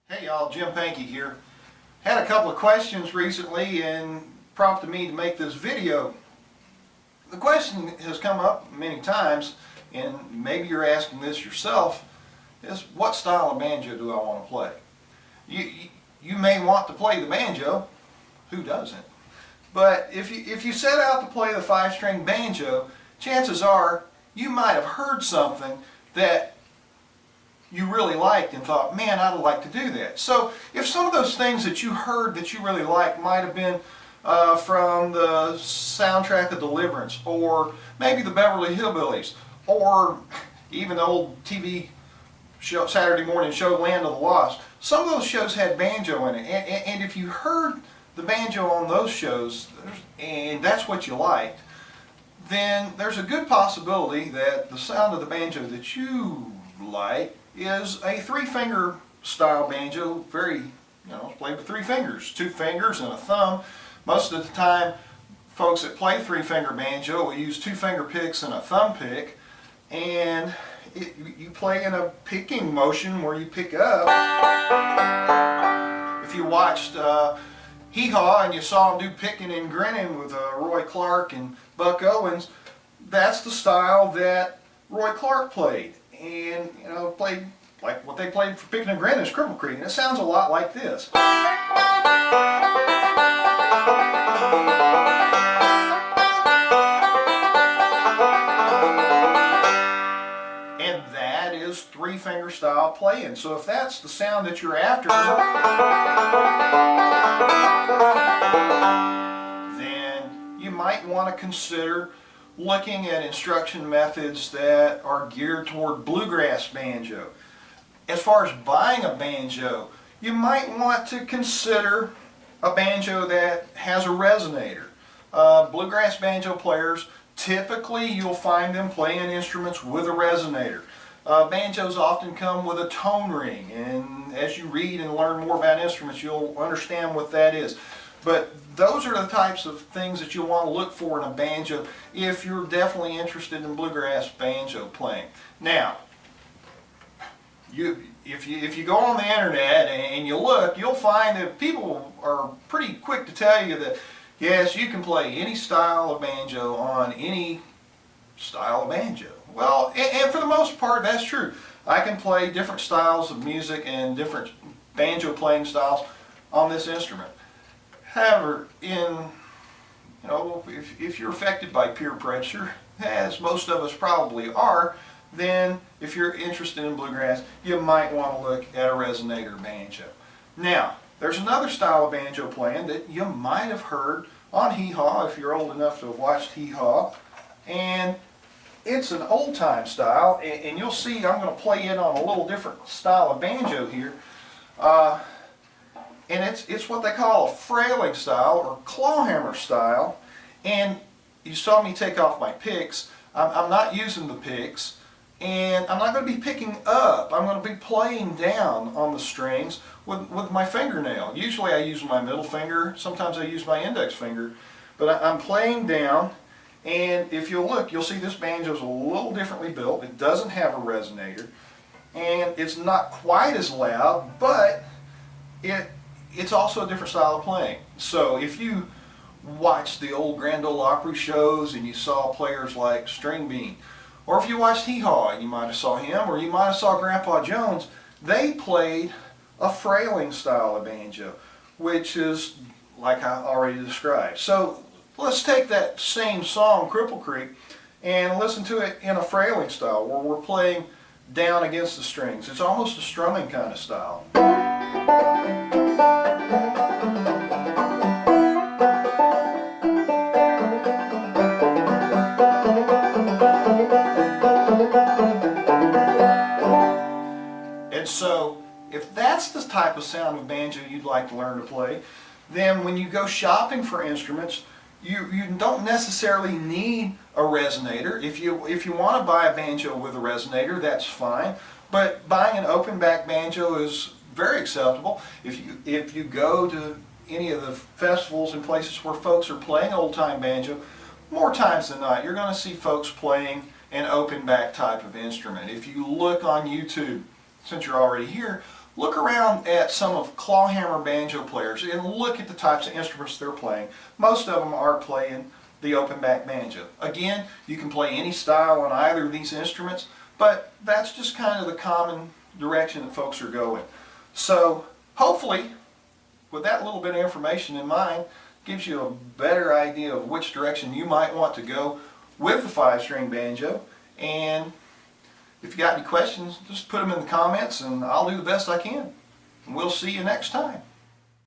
Hey y'all, Jim Pankey here. Had a couple of questions recently and prompted me to make this video. The question has come up many times, and maybe you're asking this yourself, is what style of banjo do I want to play? You may want to play the banjo, who doesn't? But if you set out to play the 5-string banjo, chances are you might have heard something that you really liked and thought, man, I'd like to do that. So if some of those things that you heard that you really liked might have been from the soundtrack of Deliverance, or maybe the Beverly Hillbillies, or even the old TV show, Saturday morning show Land of the Lost, some of those shows had banjo in it. And if you heard the banjo on those shows, and that's what you liked, then there's a good possibility that the sound of the banjo that you like is a 3-finger style banjo, very, played with 3 fingers, 2 fingers and a thumb. Most of the time, folks that play 3-finger banjo will use 2-finger picks and a thumb pick, and you play in a picking motion where you pick up. If you watched Hee Haw and you saw him do picking and grinning with Roy Clark and Buck Owens, that's the style that Roy Clark played. And played like what they played for picking and grinning is Cripple Creek, and it sounds a lot like this. And that is 3-finger style playing. So if that's the sound that you're after, then you might want to consider looking at instruction methods that are geared toward bluegrass banjo. As far as buying a banjo, you might want to consider a banjo that has a resonator. Bluegrass banjo players, typically you'll find them playing instruments with a resonator. Banjos often come with a tone ring, and as you read and learn more about instruments, you'll understand what that is. But those are the types of things that you want to look for in a banjo if you're definitely interested in bluegrass banjo playing. Now, if you go on the internet and you look, you'll find that people are pretty quick to tell you that, yes, you can play any style of banjo on any style of banjo. Well, and for the most part, that's true. I can play different styles of music and different banjo playing styles on this instrument. However, if you're affected by peer pressure, as most of us probably are, then if you're interested in bluegrass, you might want to look at a resonator banjo. Now, there's another style of banjo playing that you might have heard on Hee Haw, if you're old enough to have watched Hee Haw, and it's an old-time style, and you'll see I'm going to play it on a little different style of banjo here. And it's what they call a frailing style, or clawhammer style. And you saw me take off my picks. I'm not using the picks, and I'm not going to be picking up. I'm going to be playing down on the strings with my fingernail. Usually I use my middle finger, sometimes I use my index finger, but I'm playing down. And if you'll look, you'll see this banjo is a little differently built. It doesn't have a resonator, and it's not quite as loud, but it's also a different style of playing. So if you watched the old Grand Ole Opry shows and you saw players like String Bean, or if you watched Hee Haw and you might have saw him, or you might have saw Grandpa Jones, they played a frailing style of banjo, which is like I already described. So let's take that same song, Cripple Creek, and listen to it in a frailing style, where we're playing down against the strings. It's almost a strumming kind of style. And so, if that's the type of sound of banjo you'd like to learn to play, then when you go shopping for instruments, you don't necessarily need a resonator. If you want to buy a banjo with a resonator, that's fine. But buying an open back banjo is very acceptable. If you go to any of the festivals and places where folks are playing old-time banjo, more times than not, you're going to see folks playing an open back type of instrument. If you look on YouTube, since you're already here, look around at some of clawhammer banjo players and look at the types of instruments they're playing. Most of them are playing the open back banjo. Again, you can play any style on either of these instruments, but that's just kind of the common direction that folks are going. So hopefully, with that little bit of information in mind, gives you a better idea of which direction you might want to go with the 5-string banjo. And if you got any questions, just put them in the comments and I'll do the best I can. And we'll see you next time.